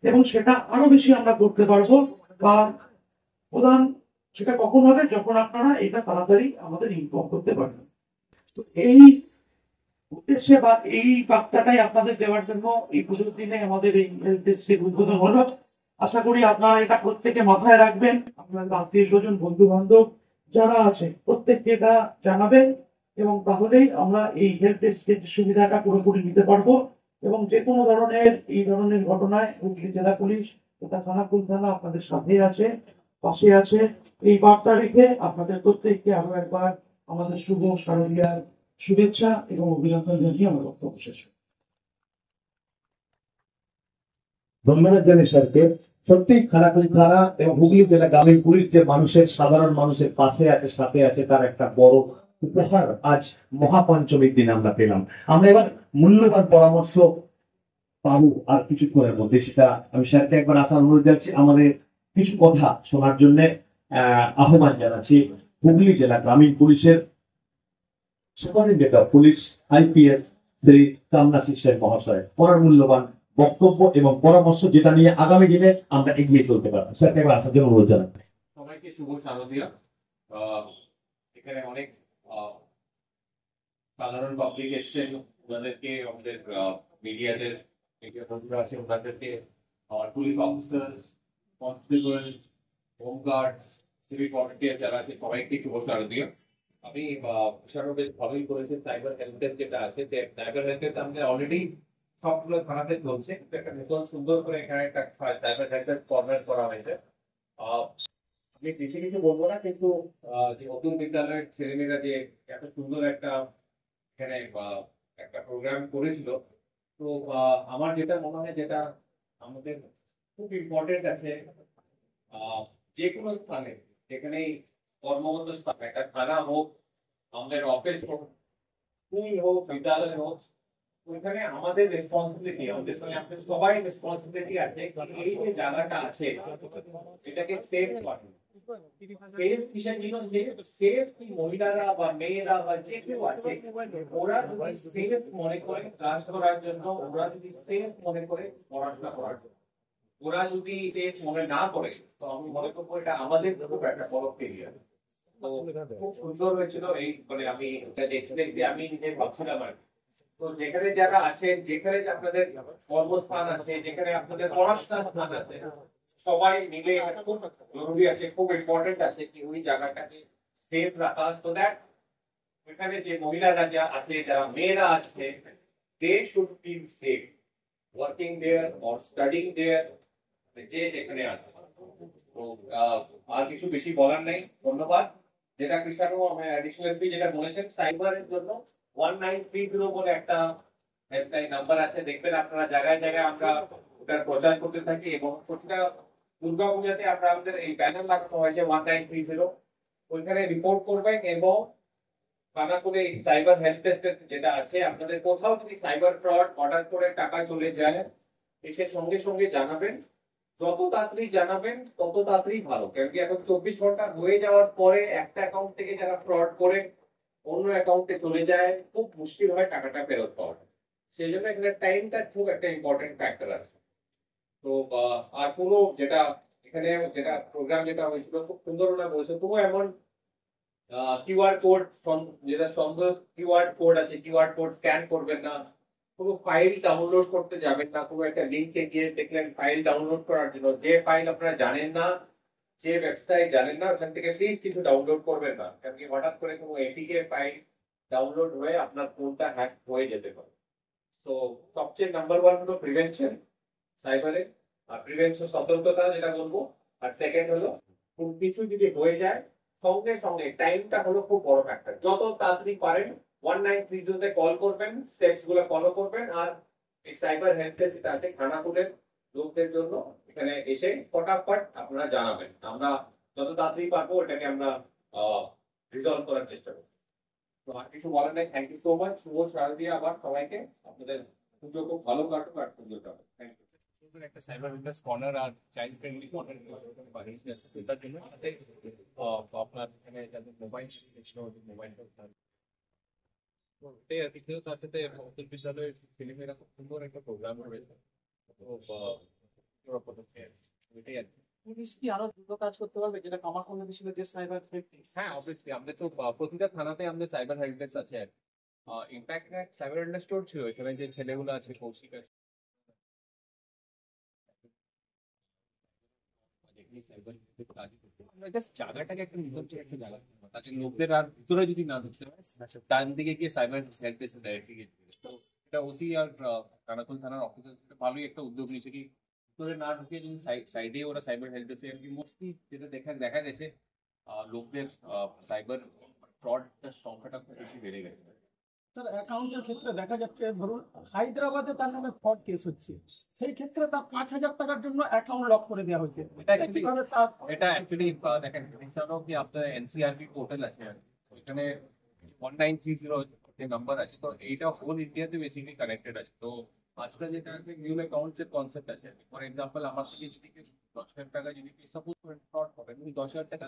এবং সেটা আরো বেশি আমরা করতে পারবো। বা প্রধান সেটা কখন হবে, যখন আপনারা এটা তাড়াতাড়ি আমাদের ইনফর্ম করতে পারবেন। তো এই উদ্দেশ্যে বা এই বার্তাটাই আপনাদের দেওয়ার জন্য এই পুজোর দিনে আমাদের এই হেল্প ডেস্কের উদ্বোধন হলো। আশা করি আপনারা এটা প্রত্যেকে মাথায় রাখবেন, আপনার আত্মীয় স্বজন বন্ধু বান্ধব যারা আছে প্রত্যেককে এটা জানাবেন, এবং তাহলেই আমরা এই হেল্প ডেস্কের সুবিধাটা পুরোপুরি নিতে পারবো। এবং যে কোনো ধরনের এই ধরনের ঘটনায় হুগলি জেলা পুলিশ তথা খানাকুল থানা আপনাদের সাথে আছে, পাশে আছে। এই বার্তা রেখে আপনাদের প্রত্যেককে আরো একবার আমাদের শুভ শারদীয়ার শুভেচ্ছা এবং অভিনন্দন জানিয়ে আমার বক্তব্য শেষ। ধন্যবাদ জানাই স্যারকে। সত্যি খানাকুল থানা এবং হুগলি জেলা গ্রামীণ পুলিশ যে মানুষের সাধারণ মানুষের পাশে আছে, সাথে আছে, তার একটা বড় উপহার আজ মহাপঞ্চমীর দিন আমরা পেলাম। আমরা এবার মূল্যবান পরামর্শ পাবো আর কিছুক্ষণের মধ্যে, সেটা আমি স্যারকে একবার আসার অনুরোধ যাচ্ছি। আমাদের কিছু কথা শোনার জন্য আহ্বান জানাচ্ছি হুগলি জেলা গ্রামীণ পুলিশের superintendent of police IPS Shri কামনা শিষ্যের মহাশয়, ওনার মূল্যবান বক্তব্য এবং পরামর্শ যেটা নিয়ে আগামী দিনে আমরা এগিয়ে চলতে পারবো। স্যারকে একবার আসার জন্য অনুরোধ জানাচ্ছি। সবাইকে শুভ শারদীয়া। এখানে অনেক সাধারণ পাবলিক এসছেন, ওনাদেরকে আমাদের মিডিয়াদের মিডিয়া বন্ধুরা আছে ওনাদেরকে, আমার police officers, constable, হোমগার্ডস, civic volunteer যারা আছে সবাইকে শুভ শারদীয়া। আমি বিষয়টা বেশ ভালোই করেছি। সাইবার হেল্প ডেস্ক যেটা আছে, সাইবার হেল্প ডেস্ক আমাদের অলরেডি সবগুলো থানাতে চলছে, একটা নতুন সুন্দর করে এখানে একটা সাইবার হেল্প ডেস্ক ফরম্যাট করা হয়েছে। আমি বেশি কিছু বলবো না, কিন্তু যে নতুন বিদ্যালয়ের ছেলেমেয়েরা যে এত সুন্দর একটা এখানে একটা প্রোগ্রাম করেছিল, তো আমার যেটা মনে হয়, যেটা আমাদের খুব ইম্পর্টেন্ট আছে, যে কোনো স্থানে যেখানে কর্মরত স্থান, একটা থানা হোক, আমাদের অফিস হোক, স্কুল হোক, বিদ্যালয় হোক, ওইখানে আমাদের রেসপন্সিবিলিটি, আমাদের সঙ্গে আমাদের সবাই রেসপন্সিবিলিটি আছে। এই যে জায়গাটা আছে এটাকে সেভ করা। সেফ কিসের জন্য? সেফ কি মহিলারা বা মেয়েরা বা যে কেউ আছে, ওরা যদি সেফ মনে করে কাজ করার জন্য, ওরা যদি সেফ মনে করে পড়াশোনা করার জন্য, ওরা যদি সেফ মনে না করে, তো আমি মনে করবো এটা আমাদের খুব একটা বড় ফেলিয়ার। তো খুব সুন্দর হয়েছিল এই, মানে আমি এটা দেখতে দেখতে আমি নিজে ভাবছিলাম আর কি। তো যেখানে যারা আছেন, যেখানে আপনাদের কর্মস্থান আছে, যেখানে আপনাদের পড়াশোনার স্থান আছে, সবাই মিলে এটা খুব জরুরি আছে, খুব ইম্পর্টেন্ট আছে কি ওই জায়গাটাকে সেফ রাখা, সো দ্যাট ওখানে যে মহিলারা যা আছে, যারা মেয়েরা আছে, they should feel safe working there or studying there, যে যেখানে আছে। তো আর কিছু বেশি বলার নেই, ধন্যবাদ। যেটা কৃষ্ণানু আমার অ্যাডিশনাল এসপি যেটা বলেছেন, সাইবারের জন্য 1930 বলে একটা হেল্পলাইন নাম্বার আছে, দেখবেন আপনারা জায়গায় জায়গায় আমরা ওটার প্রচার করতে থাকি, এবং প্রতিটা দুর্গা পূজাতে আমরা আমাদের এই ব্যানার লাগানো হয়েছে 1930, ওইখানে রিপোর্ট করবেন। এবং খানাকুলে এই সাইবার হেল্প ডেস্ক যেটা আছে, আপনাদের কোথাও যদি সাইবার ফ্রড অর্ডার করে টাকা চলে যায়, এসে সঙ্গে সঙ্গে জানাবেন। যত তাড়াতাড়ি জানাবেন তত তাড়াতাড়ি ভালো, কারণ কি এখন 24 ঘন্টা হয়ে যাওয়ার পরে একটা অ্যাকাউন্ট থেকে যারা ফ্রড করে অন্য অ্যাকাউন্টে চলে যায়, খুব মুশকিল হয় টাকাটা ফেরত পাওয়া। সেই জন্য এখানে টাইমটা খুব একটা ইম্পর্টেন্ট ফ্যাক্টর আছে। তো আর কোনো যেটা এখানে যেটা প্রোগ্রাম যেটা হয়েছিল খুব সুন্দর ওরা বলছে, কোনো এমন কিউআর কোড, যেটা সুন্দর কিউআর কোড আছে, কিউআর কোড স্ক্যান করবেন না, কোনো ফাইল ডাউনলোড করতে যাবেন না, কোনো একটা লিঙ্কে গিয়ে দেখলেন ফাইল ডাউনলোড করার জন্য, যে ফাইল আপনারা জানেন না, যে ওয়েবসাইট জানেন না, ওখান থেকে প্লিজ কিছু ডাউনলোড করবেন না, কারণ কি হঠাৎ করে কোনো এপিকে ফাইল ডাউনলোড হয়ে আপনার ফোনটা হ্যাক হয়ে যেতে পারে। সো সবচেয়ে নাম্বার ওয়ান হলো প্রিভেনশন সাইবারে, আর প্রিভেনশন সতর্কতা যেটা বলবো। আর সেকেন্ড হলো কোন কিছু যদি হয়ে যায়, সঙ্গে সঙ্গে টাইমটা হলো খুব বড় ফ্যাক্টর, যত তাড়াতাড়ি পারেন 1930 কল করবেন, স্টেপস গুলো ফলো করবেন। আর এই সাইবার হেল্প ডেস্ক যেটা আছে খানাকুলের লোকদের জন্য, এখানে এসে ফটাফট আপনারা জানাবেন, আমরা যত তাড়াতাড়ি পারবো এটাকে আমরা রিজলভ করার চেষ্টা করব। তো আর কিছু বলার নেই, থ্যাংক ইউ সো মাচ। শুভ শারদীয়া আবার সবাইকে, আপনাদের পুজো খুব ভালো কাটুক আর পুজোটা। Thank you. একটা সাইবার উইলনেস কর্নার আর চাইল্ড ফ্রেন্ডলি কর্নার বানিয়েছি এটার জন্য, যাতে আপনার এখানে যাদের মোবাইল মোবাইলটা থাকবে। তো এটাই আর কি, তার সাথে অতুল বিদ্যালয়ের ছেলেমেয়েরা খুব সুন্দর একটা প্রোগ্রাম রয়েছে। তো ওরা পদক্ষেপ এটাই আর কি। পুলিশ কি আরো দ্রুত কাজ করতে পারবে, যেটা আমার কোনো ছিল যে সাইবার সেফটি? হ্যাঁ অবভিয়াসলি আমাদের তো প্রতিটা থানাতে আমাদের সাইবার হেল্প ডেস্ক আছে আর ইনফ্যাক্ট সাইবার হেল্প স্টোর ছিল এখানে যে ছেলেগুলো আছে কৌশিক আছে আমরা জাস্ট জায়গাটাকে একটা নির্দিষ্ট একটা জায়গা তাতে লোকদের আর ভিতরে যদি না ঢুকতে পারে ডান দিকে গিয়ে সাইবার হেল্প ডেস্ক ডাইরেক্টলি গিয়ে ঢুকে। তো এটা ওসি আর কানাকুল থানার অফিসার ভালোই একটা উদ্যোগ নিয়েছে কি ভিতরে না ঢুকে যদি সাইডে ওরা সাইবার হেল্প ডেস্ক মোস্টলি যেটা দেখা গেছে লোকদের সাইবার ফ্রডটার সংখ্যাটা খুব বেশি বেড়ে গেছে। স্যার অ্যাকাউন্টের ক্ষেত্রে দেখা যাচ্ছে, ধরুন হায়দ্রাবাদে তার নামে ফ্রড কেস হচ্ছে, সেই ক্ষেত্রে তার 5,000 টাকার জন্য অ্যাকাউন্ট লক করে দেওয়া হয়েছে। এটা actually- কিভাবে তার এটা অ্যাকচুয়ালি দেখেন এছাড়াও কি আপনার এনসিআরবি পোর্টাল আছে ওইখানে 1930 যে নাম্বার আছে তো এইটা হোল ইন্ডিয়াতে বেসিক্যালি কানেক্টেড আছে। তো আজকাল যেটা নিউ অ্যাকাউন্টস এর কনসেপ্ট আছে ফর এক্সাম্পল আমার থেকে যদি কেউ 10,000 টাকা যদি সাপোজ করেন ফ্রড হবে তুমি 10,000 টাকা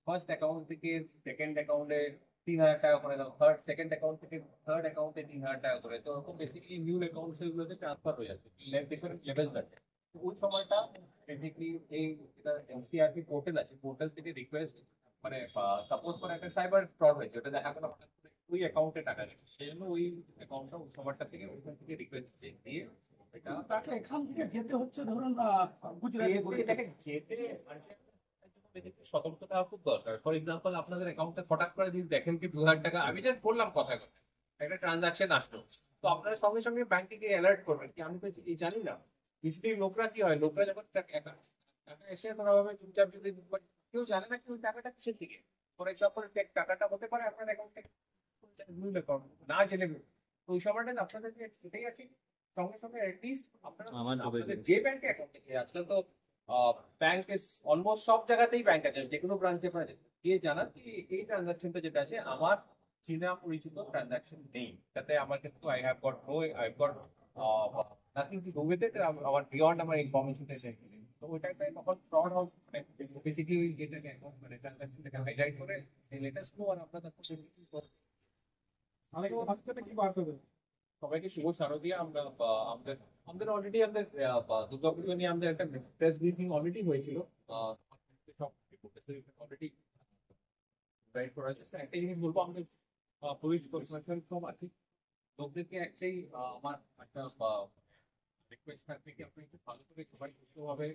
ফার্স্ট অ্যাকাউন্ট থেকে সেকেন্ড অ্যাকাউন্টে 3,000 টাকা করে দাও, সেকেন্ড অ্যাকাউন্ট থেকে থার্ড অ্যাকাউন্টে 3,000 টাকা করে, তো বেসিক্যালি নিউ অ্যাকাউন্টস এগুলোতে ট্রান্সফার হয়ে যাচ্ছে ডিফারেন্ট লেভেল থাকে। তো ওই সময়টা বেসিক্যালি এই যেটা এনসিআরপি পোর্টাল আছে পোর্টাল থেকে রিকোয়েস্ট মানে সাপোজ করে একটা সাইবার ফ্রড হয়েছে ওটা দেখা গেল হঠাৎ করে ওই অ্যাকাউন্টে টাকা গেছে সেই জন্য ওই অ্যাকাউন্টটা ওই সময়টা থেকে ওইখান থেকে রিকোয়েস্ট দিয়ে এটা তাকে এখান থেকে যেতে হচ্ছে, ধরুন গুজরাটে এটাকে যেতে সতর্ক থাকা খুব দরকার। ফর এক্সাম্পল আপনাদের অ্যাকাউন্টে হঠাৎ করে যদি দেখেন কি 2,000 টাকা আমি জাস্ট বললাম কথায় কথা একটা ট্রানজাকশন আসলো তো আপনারা সঙ্গে সঙ্গে ব্যাংকে গিয়ে অ্যালার্ট করবেন কি আমি তো এই জানি না। ইউজুয়ালি লোকরা কি হয় লোকরা যখন টাকা এসে কোনোভাবে চুপচাপ যদি কেউ জানে না কি ওই টাকাটা কিসের দিকে ফর এক্সাম্পল টাকাটা হতে পারে আপনার অ্যাকাউন্ট থেকে না জেনে তো ওই সময়টা আপনাদেরকে এটাই আছে সঙ্গে সঙ্গে অ্যাটলিস্ট আপনারা আপনাদের যে ব্যাংকে অ্যাকাউন্ট আছে আজকাল তো ব্যাংক ইস অলমোস্ট সব জায়গাতেই ব্যাংক আছে যে কোনো ব্রাঞ্চে আপনারা গিয়ে জানান কি এই ট্রানজাকশনটা যেটা আছে আমার চেনা পরিচিত ট্রানজাকশন নেই তাতে আমার কিন্তু I have got nothing to do with it আমার বিয়ন্ড আমার ইনফরমেশনটা শেয়ার করি তো ওইটাতে তখন ফ্রড হবে বেসিক্যালি ওই যেটাকে মানে ট্রানজাকশনটাকে হাইলাইট করে সেই লেটেস্ট নো আর আপনার কি বার্তা দেবে? সবাইকে শুভ শারদীয়া। আমরা আমাদের আমাদের অলরেডি আমাদের দুর্গাপুজো নিয়ে আমাদের একটা প্রেস ব্রিফিং অলরেডি হয়েছিল সব অলরেডি রাইট করা হয়েছে। একটা জিনিস বলবো আমাদের পুলিশ প্রশাসন সব আছে লোকদেরকে একটাই আমার একটা রিকোয়েস্ট থাকবে কি আপনি একটু ভালো করে সবাই সুস্থভাবে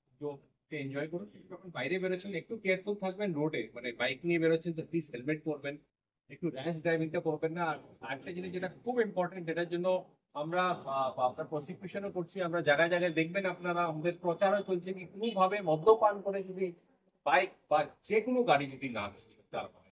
পুজোকে এনজয় করুন। যখন বাইরে বেরোচ্ছেন একটু কেয়ারফুল থাকবেন রোডে মানে বাইক নিয়ে বেরোচ্ছেন তো প্লিজ হেলমেট পরবেন একটু র্যাশ ড্রাইভিংটা করবেন না। আর একটা জিনিস যেটা খুব ইম্পর্টেন্ট এটার জন্য আমরা আপনার প্রসিকিউশনও করছি আমরা জায়গায় জায়গায় দেখবেন আপনারা আমাদের প্রচারও চলছে কি কোনোভাবে মদ্যপান করে যদি বাইক বা যে কোনো গাড়ি যদি না চালানো হয়